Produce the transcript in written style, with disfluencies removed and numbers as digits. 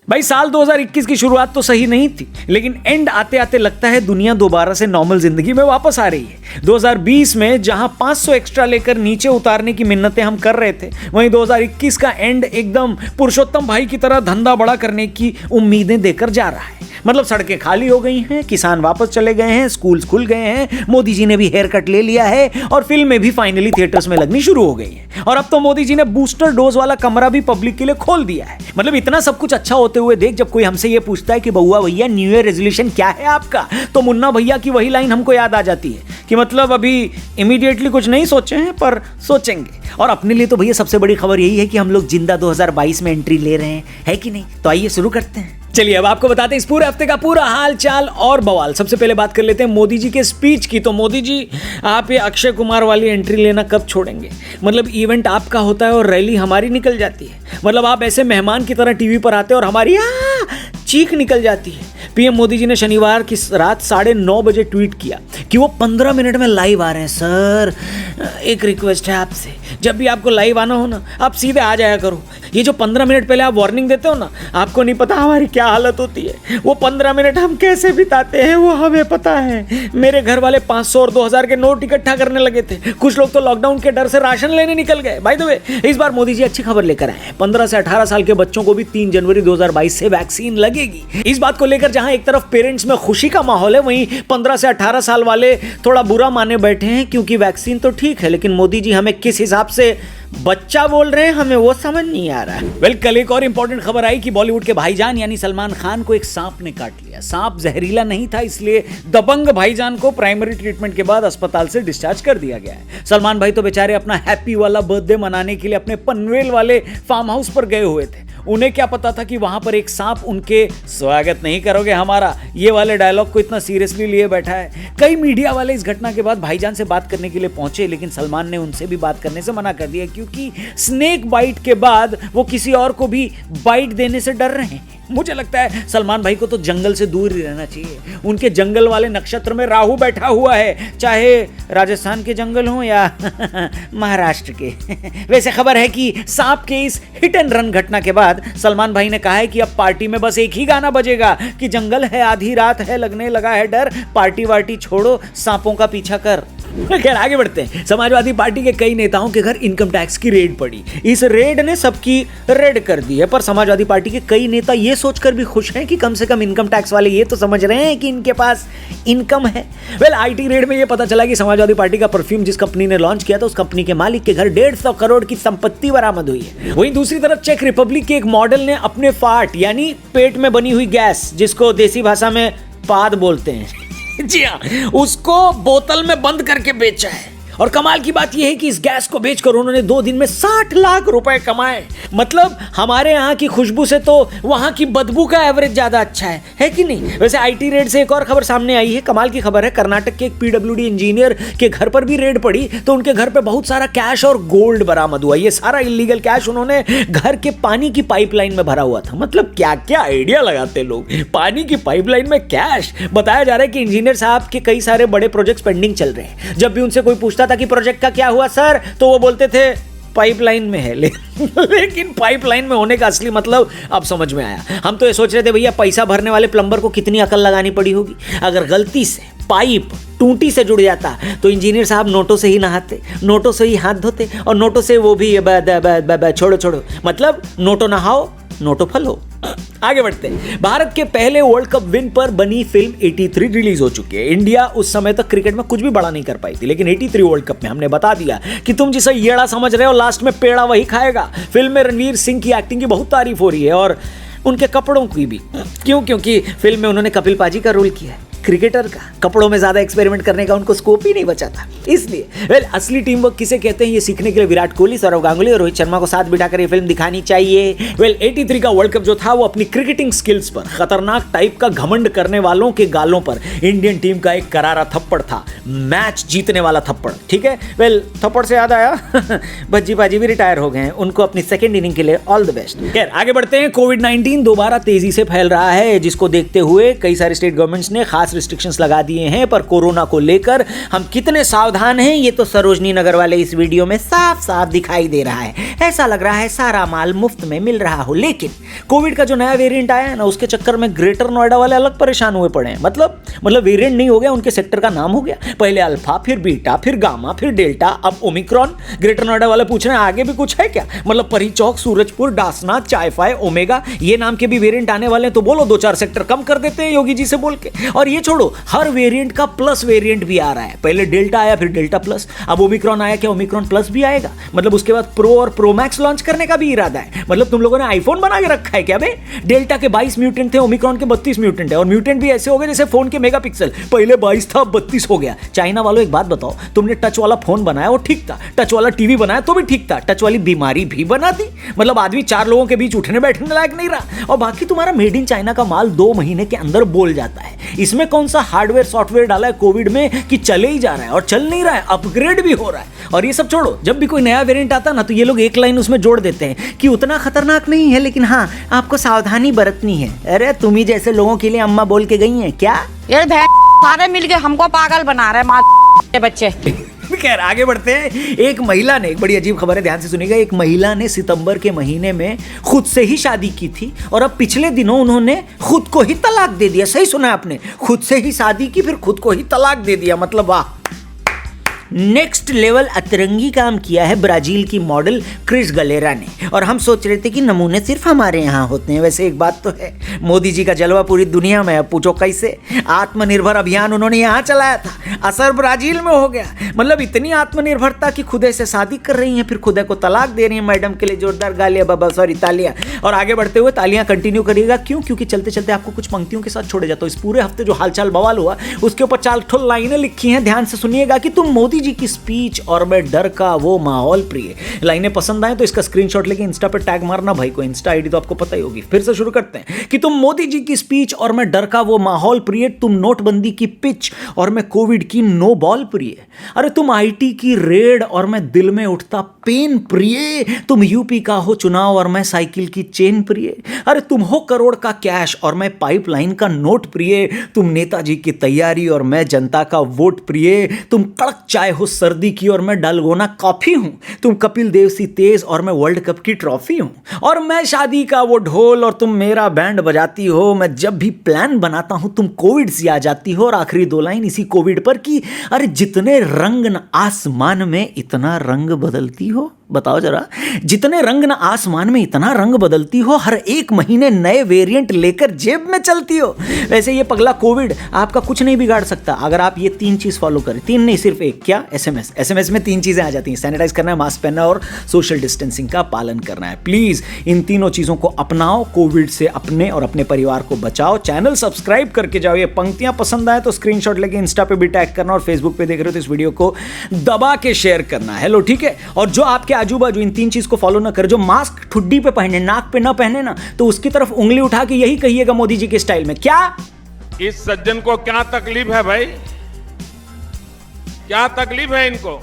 भाई साल 2021 की शुरुआत तो सही नहीं थी, लेकिन एंड आते आते लगता है दुनिया दोबारा से नॉर्मल जिंदगी में वापस आ रही है। 2020 में जहां 500 एक्स्ट्रा लेकर नीचे उतारने की मिन्नतें हम कर रहे थे, वहीं 2021 का एंड एकदम पुरुषोत्तम भाई की तरह धंधा बड़ा करने की उम्मीदें देकर जा रहा है। मतलब सड़कें खाली हो गई हैं, किसान वापस चले गए हैं, स्कूल्स खुल गए हैं, मोदी जी ने भी हेयर कट ले लिया है और फिल्में भी फाइनली थिएटर्स में लगनी शुरू हो गई हैं। और अब तो मोदी जी ने बूस्टर डोज वाला कमरा भी पब्लिक के लिए खोल दिया है। मतलब इतना सब कुछ अच्छा होते हुए देख, जब कोई हमसे ये पूछता है कि बउआ भैया न्यू ईयर रेजोल्यूशन क्या है आपका, तो मुन्ना भैया की वही लाइन हमको याद आ जाती है कि मतलब अभी इमीडिएटली कुछ नहीं सोचे हैं पर सोचेंगे। और अपने लिए तो भैया सबसे बड़ी खबर यही है कि हम लोग जिंदा 2022 में एंट्री ले रहे हैं, है कि नहीं? तो आइए शुरू करते हैं। चलिए अब आपको बताते हैं इस पूरे हफ्ते का पूरा हाल चाल और बवाल। सबसे पहले बात कर लेते हैं मोदी जी के स्पीच की। तो मोदी जी, आप ये अक्षय कुमार वाली एंट्री लेना कब छोड़ेंगे? मतलब इवेंट आपका होता है और रैली हमारी निकल जाती है। मतलब आप ऐसे मेहमान की तरह टीवी पर आते हैं और हमारी चीख निकल जाती है। पीएम मोदी जी ने शनिवार की रात 9:30 बजे ट्वीट किया कि वो 15 मिनट में लाइव आ रहे हैं। सर, एक रिक्वेस्ट है आपसे, जब भी आपको लाइव आना हो ना, आप सीधे आ जाया करो। ये जो 15 मिनट पहले आप वार्निंग देते हो ना, आपको नहीं पता हमारी क्या हालत होती है। वो 15 मिनट हम कैसे बिताते हैं वो हमें पता है। मेरे घर वाले 500 और 2000 के नोट इकट्ठा करने लगे थे। कुछ लोग तो लॉकडाउन के डर से राशन लेने निकल गए। बाय द वे, इस बार मोदी जी अच्छी खबर लेकर आए हैं। 15 से 18 साल के बच्चों को भी 3 जनवरी 2022 से वैक्सीन लगेगी। इस बात को लेकर जहां एक तरफ पेरेंट्स में खुशी का माहौल है, वहीं 15 से 18 साल वाले थोड़ा बुरा माने बैठे हैं, क्योंकि वैक्सीन तो ठीक है, लेकिन मोदी जी हमें किस हिसाब से बच्चा बोल रहे हैं हमें वो समझ नहीं आ रहा है। कल एक और इंपॉर्टेंट खबर आई कि बॉलीवुड के भाईजान यानी सलमान खान को एक सांप ने काट लिया। सांप जहरीला नहीं था, इसलिए दबंग भाईजान को प्राइमरी ट्रीटमेंट के बाद अस्पताल से डिस्चार्ज कर दिया गया है। सलमान भाई तो बेचारे अपना हैप्पी वाला बर्थडे मनाने के लिए अपने पनवेल वाले फार्म हाउस पर गए हुए थे। उन्हें क्या पता था कि वहां पर एक सांप उनके स्वागत नहीं करोगे हमारा, ये वाले डायलॉग को इतना सीरियसली लिए बैठा है। कई मीडिया वाले इस घटना के बाद भाईजान से बात करने के लिए पहुंचे, लेकिन सलमान ने उनसे भी बात करने से मना कर दिया, क्योंकि स्नेक बाइट के बाद वो किसी और को भी बाइट देने से डर रहे हैं। मुझे लगता है सलमान भाई को तो जंगल से दूर ही रहना चाहिए। उनके जंगल वाले नक्षत्र में राहु बैठा हुआ है, चाहे राजस्थान के जंगल हो या महाराष्ट्र के। वैसे खबर है कि सांप के इस हिट एंड रन घटना के बाद सलमान भाई ने कहा है कि अब पार्टी में बस एक ही गाना बजेगा कि जंगल है आधी रात है लगने लगा है डर, पार्टी वार्टी छोड़ो सांपों का पीछा कर। खैर आगे बढ़ते हैं। समाजवादी पार्टी के कई नेताओं के घर इनकम टैक्स की रेड पड़ी। इस रेड ने सबकी रेड कर दी है, पर समाजवादी पार्टी के कई नेता ये सोचकर भी खुश हैं कि कम से कम इनकम टैक्स वाले ये तो समझ रहे हैं कि इनके पास इनकम है। आईटी रेड में ये पता चला कि समाजवादी पार्टी का परफ्यूम जिस कंपनी ने लॉन्च किया था, उस कंपनी के मालिक के घर 150 करोड़ की संपत्ति बरामद हुई है। वहीं दूसरी तरफ चेक रिपब्लिक के एक मॉडल ने अपने फाट यानी पेट में बनी हुई गैस, जिसको देसी भाषा में पाद बोलते हैं, जी हाँ, उसको बोतल में बंद करके बेचा है। और कमाल की बात यह है कि इस गैस को बेचकर उन्होंने 2 दिन में 60 लाख रुपए कमाए। मतलब हमारे यहाँ की खुशबू से तो वहाँ की बदबू का एवरेज ज्यादा अच्छा है कि नहीं? वैसे आईटी रेड से एक और खबर सामने आई है। कमाल की खबर है, कर्नाटक के एक पीडब्ल्यूडी इंजीनियर के घर पर भी रेड पड़ी, तो उनके घर पे बहुत सारा कैश और गोल्ड बरामद हुआ। ये सारा इलीगल कैश उन्होंने घर के पानी की पाइपलाइन में भरा हुआ था। मतलब क्या क्या आइडिया लगाते लोग, पानी की पाइपलाइन में कैश। बताया जा रहा है कि इंजीनियर साहब के कई सारे बड़े प्रोजेक्ट्स पेंडिंग चल रहे हैं। जब भी उनसे कोई पूछता था कि प्रोजेक्ट का क्या हुआ सर, तो वो बोलते थे पाइपलाइन में है। लेकिन पाइपलाइन में होने का असली मतलब अब समझ में आया। हम तो ये सोच रहे थे भैया पैसा भरने वाले प्लम्बर को कितनी अकल लगानी पड़ी होगी। अगर गलती से पाइप टूटी से जुड़ जाता तो इंजीनियर साहब नोटों से ही नहाते, नोटों से ही हाथ धोते और नोटों से वो भी छोड़ो मतलब नोटो नहाओ नोटो फलो। आगे बढ़ते हैं। भारत के पहले वर्ल्ड कप विन पर बनी फिल्म 83 रिलीज हो चुकी है। इंडिया उस समय तक क्रिकेट में कुछ भी बड़ा नहीं कर पाई थी, लेकिन 83 वर्ल्ड कप में हमने बता दिया कि तुम जिसे येड़ा समझ रहे हो लास्ट में पेड़ा वही खाएगा। फिल्म में रणवीर सिंह की एक्टिंग की बहुत तारीफ हो रही है और उनके कपड़ों की भी। क्योंकि फिल्म में उन्होंने कपिल पाजी का रोल किया है, क्रिकेटर का। कपड़ों में ज्यादा एक्सपेरिमेंट करने का उनको स्कोप ही नहीं बचा था, इसलिए असली टीम वर्क किसे कहते हैं ये सीखने के लिए विराट कोहली, सौरव गांगुली और रोहित शर्मा को साथ बिठाकर ये फिल्म दिखानी चाहिए। 83 का वर्ल्ड कप जो था वो अपनी क्रिकेटिंग स्किल्स पर खतरनाक टाइप का घमंड करने वालों के गालों पर इंडियन टीम का एक करारा थप्पड़ था, मैच जीतने वाला थप्पड़। ठीक है, थप्पड़ से याद आया भज्जी बाजी भी रिटायर हो गए हैं, उनको अपनी सेकेंड इनिंग के लिए ऑल द बेस्ट। खैर आगे बढ़ते हैं। कोविड-19 दोबारा तेजी से फैल रहा है, जिसको देखते हुए कई सारे स्टेट गवर्नमेंट्स ने खास रिस्ट्रिक्शंस लगा दिए हैं, पर कोरोना को लेकर हम कितने सावधान हैं ये तो सरोजनी नगर वाले इस वीडियो में साफ साफ दिखाई दे रहा है। ऐसा लग रहा है सारा माल मुफ्त में मिल रहा हो। लेकिन कोविड का जो नया वेरिएंट आया है ना, उसके चक्कर में ग्रेटर नोएडा वाले अलग परेशान हुए पड़े हैं। मतलब वेरिएंट नहीं हो गया, उनके सेक्टर का नाम हो गया। पहले अल्फा, फिर बीटा, फिर गामा, फिर डेल्टा, अब ओमिक्रॉन। ग्रेटर नोएडा वाले पूछ रहे हैं आगे भी कुछ है क्या? मतलब परी चौक, सूरजपुर, डासना, चायफाई, ओमेगा, ये नाम के भी वेरिएंट आने वाले हैं। तो बोलो 2-4 सेक्टर कम कर देते हैं योगी जी से बोल के। और ये छोड़ो, हर वेरिएंट का प्लस वेरिएंट भी आ रहा है। पहले डेल्टा आया, फिर डेल्टा प्लस, अब ओमिक्रॉन आया, क्या ओमिक्रॉन प्लस भी आएगा? मतलब उसके बाद प्रो और प्रो मैक्स लॉन्च करने का भी इरादा है। मतलब तुम लोगों ने आईफोन बना के रखा है क्या बे? डेल्टा के 22 म्यूटेंट थे, ओमिक्रॉन के 32 म्यूटेंट है। और म्यूटेंट भी ऐसे हो गए जैसे फोन के मेगापिक्सल, पहले 22 था, 32 हो गया। चाइना वालों एक बात बताओ, तुमने टच वाला फोन बनाया वो ठीक था, टच वाला टीवी बनाया तो भी ठीक था, टच वाली बीमारी भी बना दी। मतलब आदमी 4 लोगों के बीच उठने बैठने लायक नहीं रहा। और बाकी तुम्हारा मेड इन चाइना का माल 2 महीने के अंदर बोल जाता है। इसमें कौन सा हार्डवेयर सॉफ्टवेयर डाला है कोविड में कि चले ही जा रहा है, और चल नहीं रहा है, अपग्रेड भी हो रहा है। और ये सब छोड़ो, जब भी कोई नया वेरिएंट आता ना, तो ये लोग एक लाइन उसमें जोड़ देते हैं कि उतना खतरनाक नहीं है, लेकिन हाँ आपको सावधानी बरतनी है। अरे तुम ही जैसे लोगों के लिए अम्मा बोल के गई हैं क्या? ये सारे मिलके हमको पागल बना रहे माँ बच्चे। खैर आगे बढ़ते हैं। एक महिला ने, एक बड़ी अजीब खबर है, ध्यान से सुनिएगा। एक महिला ने सितंबर के महीने में खुद से ही शादी की थी, और अब पिछले दिनों उन्होंने खुद को ही तलाक दे दिया। सही सुना आपने, खुद से ही शादी की, फिर खुद को ही तलाक दे दिया। मतलब वाह, नेक्स्ट लेवल अतरंगी काम किया है ब्राजील की मॉडल क्रिस गलेरा ने। और हम सोच रहे थे कि नमूने सिर्फ हमारे यहाँ होते हैं। वैसे एक बात तो है, मोदी जी का जलवा पूरी दुनिया में है। पूछो कैसे? आत्मनिर्भर अभियान उन्होंने यहाँ चलाया था, असर ब्राजील में हो गया। मतलब इतनी आत्मनिर्भरता कि खुद से शादी कर रही हैं, फिर खुद को तलाक दे रही हैं। मैडम के लिए जोरदार गालियाँ, बाबा सॉरी तालियां। और आगे बढ़ते हुए तालियां कंटिन्यू करिएगा। क्यों? क्योंकि चलते चलते आपको कुछ पंक्तियों के साथ छोड़े जाता हूं। इस पूरे हफ्ते जो हालचाल बवाल हुआ उसके ऊपर 4 ठो लाइनें लिखी हैं, ध्यान से सुनिएगा। कि तुम मोदी जी की स्पीच और मैं डर का वो माहौल प्रिय, लाइनें पसंद आए तो इसका स्क्रीनशॉट लेके इंस्टा पे टैग मारना भाई को। इंस्टा आईडी तो आपको पता ही होगी। फिर से शुरू करते हैं। कि तुम मोदी जी की स्पीच और मैं डर का वो माहौल प्रिय, तुम नोटबंदी की पिच और मैं कोविड की नो बॉल प्रिय। अरे तुम आईटी की रेड और मैं दिल में उठता पेन प्रिय। तुम यूपी का हो चुनाव और मैं साइकिल की चेन प्रिय। अरे तुम हो करोड़ का कैश और मैं पाइपलाइन का नोट प्रिय। तुम नेताजी की तैयारी और मैं जनता का वोट प्रिय। तुम कड़क चाय हो सर्दी की और मैं डालगोना कॉफी हूं। तुम कपिल देव सी तेज और मैं वर्ल्ड कप की ट्रॉफी हूं। और मैं शादी का वो ढोल और तुम मेरा बैंड बजाती हो। मैं जब भी प्लान बनाता हूं तुम कोविड से आ जाती हो। और आखिरी 2 लाइन इसी कोविड पर कि अरे जितने रंग न आसमान में इतना रंग बदलती हो। बताओ जरा, जितने रंग न आसमान में इतना रंग बदलती हो। हर 1 महीने नए वेरिएंट लेकर जेब में चलती हो। वैसे ये पगला कोविड आपका कुछ नहीं बिगाड़ सकता अगर आप ये 3 चीज फॉलो करें। 3 नहीं, सिर्फ 1। क्या? एसएमएस में 3 चीजें आ जाती हैं। सैनिटाइज करना है, मास्क पहनना और सोशल डिस्टेंसिंग का पालन करना है। प्लीज इन तीनों चीजों को अपनाओ। कोविड से अपने और अपने परिवार को बचाओ। चैनल सब्सक्राइब करके जाओ। ये पंक्तियां पसंद आए तो स्क्रीनशॉट लेके इंस्टा पे भी टैग करना, और फेसबुक पे देख रहे हो तो इस वीडियो को दबा के शेयर करना है। लो ठीक है। और जो आपके आजू बाजू इन 3 चीज को फॉलो ना करे, जो मास्क ठुड्डी पे पहने, नाक पे ना पहने ना, तो उसकी तरफ उंगली उठा के यही कहिएगा मोदी जी के स्टाइल में, क्या इस सज्जन को क्या तकलीफ है भाई? क्या तकलीफ है इनको?